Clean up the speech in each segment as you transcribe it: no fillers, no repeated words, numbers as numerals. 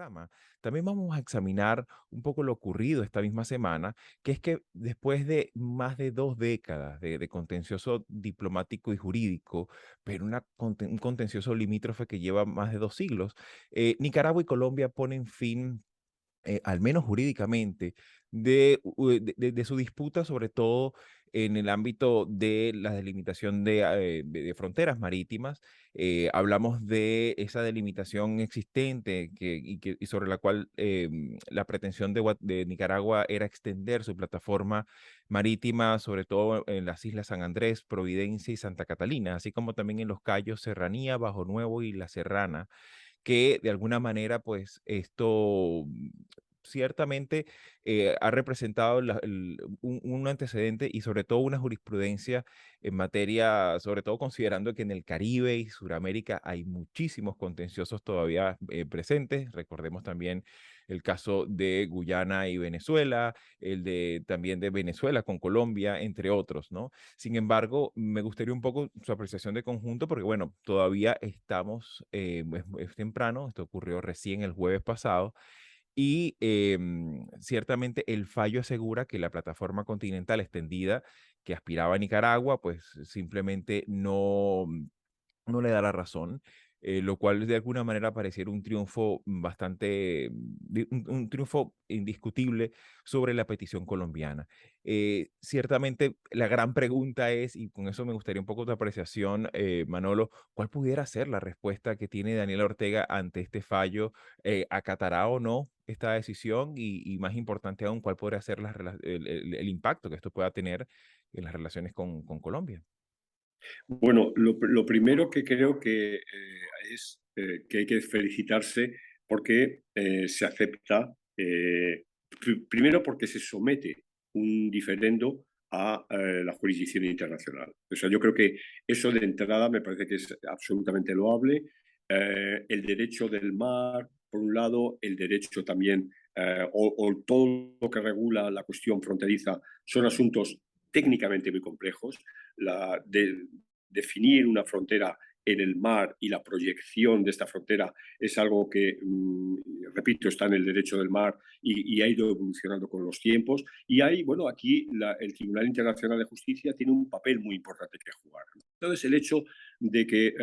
programa, también vamos a examinar un poco lo ocurrido esta misma semana, que es que después de más de 2 décadas de contencioso diplomático y jurídico, pero un contencioso limítrofe que lleva más de 2 siglos, Nicaragua y Colombia ponen fin al menos jurídicamente, de su disputa, sobre todo en el ámbito de la delimitación de fronteras marítimas. Hablamos de esa delimitación existente y sobre la cual la pretensión de Nicaragua era extender su plataforma marítima, sobre todo en las islas San Andrés, Providencia y Santa Catalina, así como también en los cayos Serranía, Bajo Nuevo y La Serrana, que de alguna manera, pues esto ciertamente ha representado un antecedente y sobre todo una jurisprudencia en materia, sobre todo considerando que en el Caribe y Sudamérica hay muchísimos contenciosos todavía presentes. Recordemos también el caso de Guyana y Venezuela, el de también de Venezuela con Colombia, entre otros, ¿no? Sin embargo, me gustaría un poco su apreciación de conjunto, porque bueno, todavía estamos, es temprano, esto ocurrió recién el jueves pasado, y ciertamente el fallo asegura que la plataforma continental extendida que aspiraba a Nicaragua, pues simplemente no le da la razón, lo cual de alguna manera pareciera un triunfo bastante, un triunfo indiscutible sobre la petición colombiana. Ciertamente la gran pregunta es, y con eso me gustaría un poco tu apreciación, Manolo, ¿cuál pudiera ser la respuesta que tiene Daniel Ortega ante este fallo? ¿Acatará o no esta decisión? Y más importante aún, ¿cuál podría ser el impacto que esto pueda tener en las relaciones con Colombia? Bueno, lo primero que creo que es que hay que felicitarse porque se acepta, primero porque se somete un diferendo a la jurisdicción internacional. O sea, yo creo que eso de entrada me parece que es absolutamente loable. El derecho del mar, por un lado, el derecho también, o todo lo que regula la cuestión fronteriza, son asuntos técnicamente muy complejos. Definir una frontera en el mar y la proyección de esta frontera es algo que, repito, está en el derecho del mar y ha ido evolucionando con los tiempos. Y hay, bueno, aquí el Tribunal Internacional de Justicia tiene un papel muy importante que jugar. Entonces, el hecho de que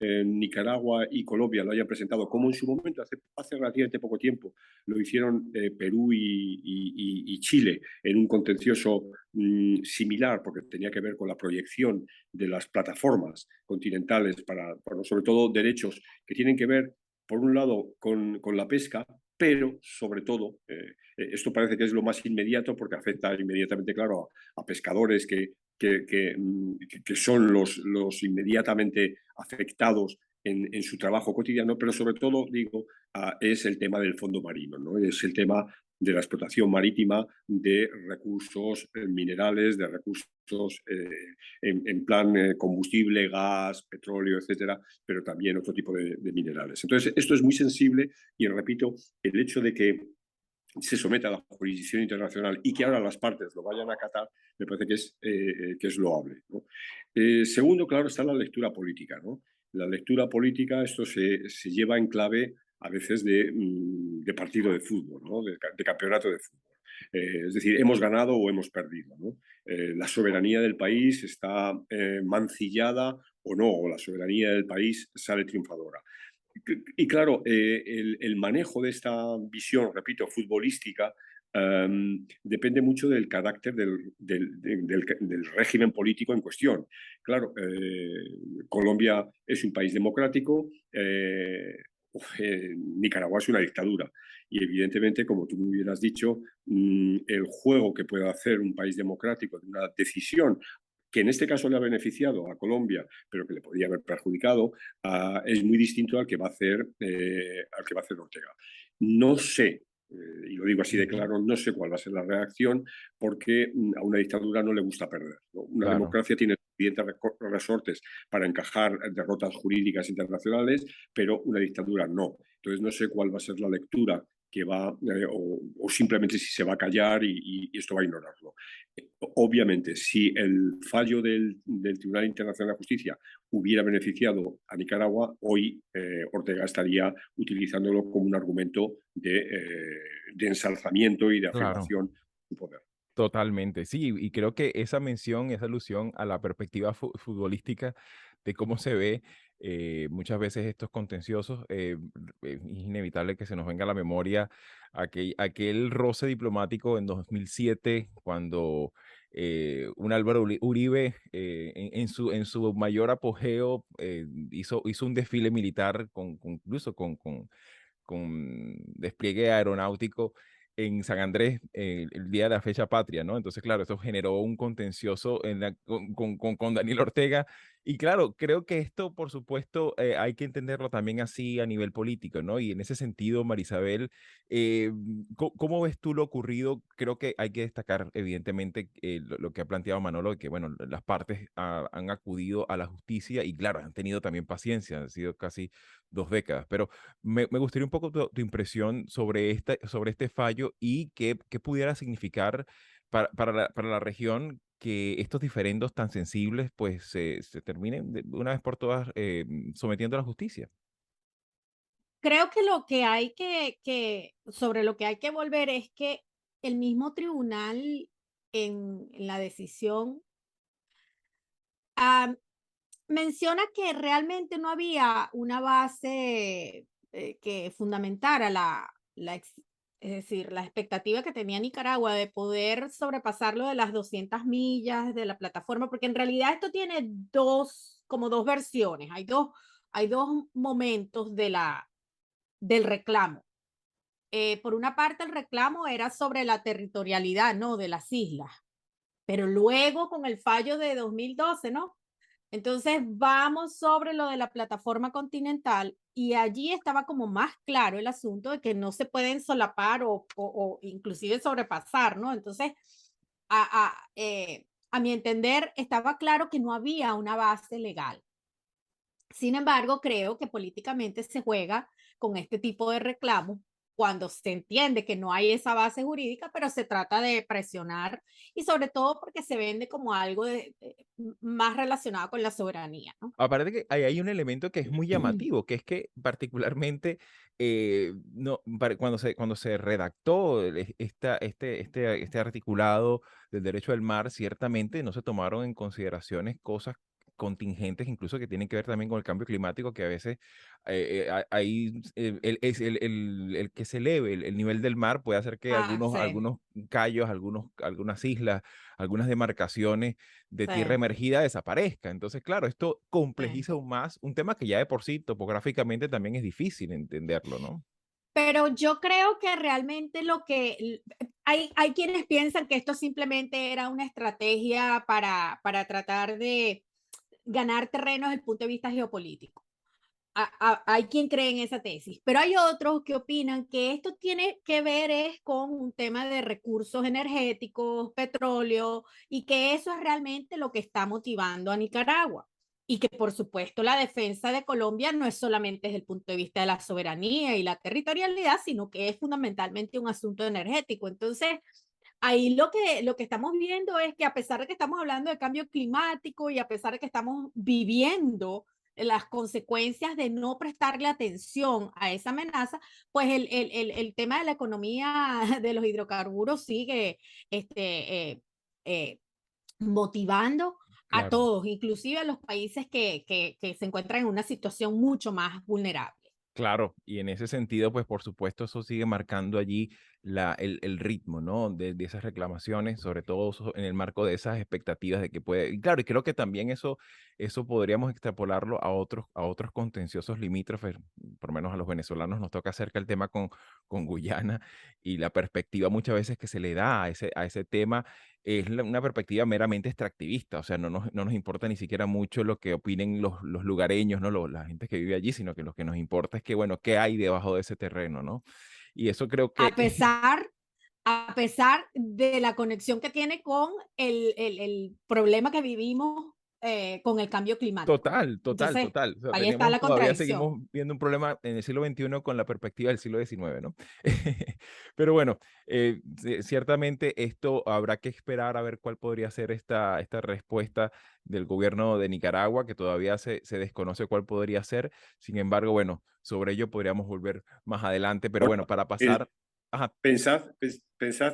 Nicaragua y Colombia lo hayan presentado, como en su momento, hace relativamente poco tiempo, lo hicieron Perú y Chile en un contencioso similar, porque tenía que ver con la proyección de las plataformas continentales para sobre todo derechos que tienen que ver, por un lado, con la pesca, pero sobre todo, esto parece que es lo más inmediato porque afecta inmediatamente, claro, a pescadores que son los inmediatamente afectados en su trabajo cotidiano, pero sobre todo, digo, es el tema del fondo marino, ¿no? Es el tema de la explotación marítima de recursos minerales, de recursos en plan combustible, gas, petróleo, etcétera, pero también otro tipo de minerales. Entonces, esto es muy sensible y, repito, el hecho de que se someta a la jurisdicción internacional y que ahora las partes lo vayan a acatar, me parece que es loable, ¿no? Segundo, claro, está la lectura política, ¿no? La lectura política, esto se lleva en clave a veces de partido de fútbol, ¿no? De campeonato de fútbol. Es decir, hemos ganado o hemos perdido, ¿no? La soberanía del país está mancillada o no, o la soberanía del país sale triunfadora. Y claro, el manejo de esta visión, repito, futbolística, depende mucho del carácter del régimen político en cuestión. Claro, Colombia es un país democrático, Nicaragua es una dictadura. Y evidentemente, como tú muy bien has dicho, el juego que puede hacer un país democrático de una decisión que en este caso le ha beneficiado a Colombia, pero que le podría haber perjudicado, es muy distinto al que va a hacer Ortega. No sé, y lo digo así de Ujú. claro, no sé cuál va a ser la reacción, porque a una dictadura no le gusta perder, ¿no? Una Claro. democracia tiene suficientes resortes para encajar derrotas jurídicas internacionales, pero una dictadura no. Entonces no sé cuál va a ser la lectura que va, o simplemente si se va a callar y esto va a ignorarlo. Obviamente, si el fallo del Tribunal Internacional de Justicia hubiera beneficiado a Nicaragua, hoy Ortega estaría utilizándolo como un argumento de ensalzamiento y de Claro. afirmación de su poder. Totalmente, sí, y creo que esa mención, esa alusión a la perspectiva futbolística de cómo se ve muchas veces estos contenciosos, es inevitable que se nos venga a la memoria aquel roce diplomático en 2007, cuando un Álvaro Uribe, en su mayor apogeo, hizo un desfile militar incluso con despliegue aeronáutico en San Andrés el día de la fecha patria, ¿no? Entonces, claro, eso generó un contencioso con Daniel Ortega. Y claro, creo que esto, por supuesto, hay que entenderlo también así a nivel político, ¿no? Y en ese sentido, Marisabel, ¿cómo ves tú lo ocurrido? Creo que hay que destacar, evidentemente, lo que ha planteado Manolo, de que, bueno, las partes han acudido a la justicia y, claro, han tenido también paciencia, han sido casi 2 décadas, pero me gustaría un poco tu impresión sobre este fallo y qué pudiera significar para la región que estos diferendos tan sensibles pues se terminen de una vez por todas sometiendo a la justicia. Creo que lo que hay sobre lo que hay que volver es que el mismo tribunal en la decisión, ah, menciona que realmente no había una base, que fundamentara es decir, la expectativa que tenía Nicaragua de poder sobrepasarlo de las 200 millas de la plataforma, porque en realidad esto tiene como 2 versiones, hay 2 momentos del reclamo. Por una parte, el reclamo era sobre la territorialidad, ¿no?, de las islas, pero luego con el fallo de 2012, ¿no? Entonces vamos sobre lo de la plataforma continental y allí estaba como más claro el asunto de que no se pueden solapar o inclusive sobrepasar, ¿no? Entonces, a mi entender, estaba claro que no había una base legal. Sin embargo, creo que políticamente se juega con este tipo de reclamos cuando se entiende que no hay esa base jurídica, pero se trata de presionar y sobre todo porque se vende como algo más relacionado con la soberanía, ¿no? Aparte que hay un elemento que es muy llamativo, que es que particularmente no, cuando se redactó este articulado del derecho al mar, ciertamente no se tomaron en consideraciones cosas contingentes, incluso que tienen que ver también con el cambio climático, que a veces ahí el que se eleve el nivel del mar puede hacer que Ah, sí, algunos callos, algunas islas, algunas demarcaciones de tierra sí, emergida desaparezca. Entonces, claro, esto sí. complejiza aún más un tema que ya de por sí topográficamente también es difícil entenderlo, ¿no? Pero yo creo que realmente hay quienes piensan que esto simplemente era una estrategia para tratar de ganar terreno desde el punto de vista geopolítico. Hay quien cree en esa tesis, pero hay otros que opinan que esto tiene que ver es con un tema de recursos energéticos, petróleo, y que eso es realmente lo que está motivando a Nicaragua. Y que por supuesto la defensa de Colombia no es solamente desde el punto de vista de la soberanía y la territorialidad, sino que es fundamentalmente un asunto energético. Entonces, ahí lo que estamos viendo es que a pesar de que estamos hablando de cambio climático y a pesar de que estamos viviendo las consecuencias de no prestarle atención a esa amenaza, pues el tema de la economía de los hidrocarburos sigue este, motivando a Claro. todos, inclusive a los países que se encuentran en una situación mucho más vulnerable. Claro, y en ese sentido, pues por supuesto, eso sigue marcando allí el ritmo, ¿no? De esas reclamaciones, sobre todo en el marco de esas expectativas de que puede. Y claro, y creo que también eso podríamos extrapolarlo a otros contenciosos limítrofes, por lo menos a los venezolanos nos toca cerca el tema con Guyana y la perspectiva muchas veces que se le da a ese tema es una perspectiva meramente extractivista, o sea, no nos importa ni siquiera mucho lo que opinen los lugareños, ¿no? La gente que vive allí, sino que lo que nos importa es que, bueno, ¿qué hay debajo de ese terreno, ¿no? Y eso creo que, A pesar, a pesar de la conexión que tiene con el problema que vivimos con el cambio climático. Total, total, Entonces, total. O sea, ahí está la todavía contradicción. seguimos viendo un problema en el siglo XXI con la perspectiva del siglo XIX, ¿no? Pero bueno, ciertamente esto habrá que esperar a ver cuál podría ser esta respuesta del gobierno de Nicaragua, que todavía se desconoce cuál podría ser. Sin embargo, bueno, sobre ello podríamos volver más adelante. Pero bueno, Bueno, para pasar... Ajá, pensad,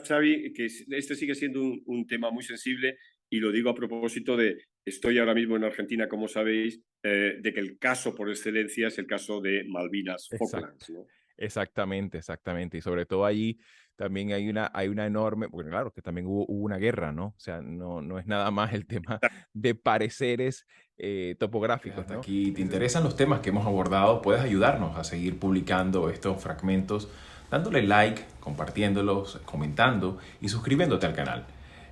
Xavi, que este sigue siendo un tema muy sensible y lo digo a propósito de, estoy ahora mismo en Argentina, como sabéis, de que el caso por excelencia es el caso de Malvinas exacto. Falklands, ¿no? Exactamente, exactamente. Y sobre todo allí también hay una enorme, bueno, claro, que también hubo una guerra, ¿no? O sea, no es nada más el tema de pareceres topográficos, Hasta ¿no? aquí te interesan los temas que hemos abordado, puedes ayudarnos a seguir publicando estos fragmentos dándole like, compartiéndolos, comentando y suscribiéndote al canal.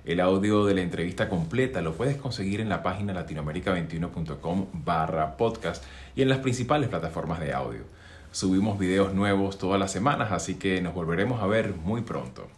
El audio de la entrevista completa lo puedes conseguir en la página latinoamerica21.com/podcast y en las principales plataformas de audio. Subimos videos nuevos todas las semanas, así que nos volveremos a ver muy pronto.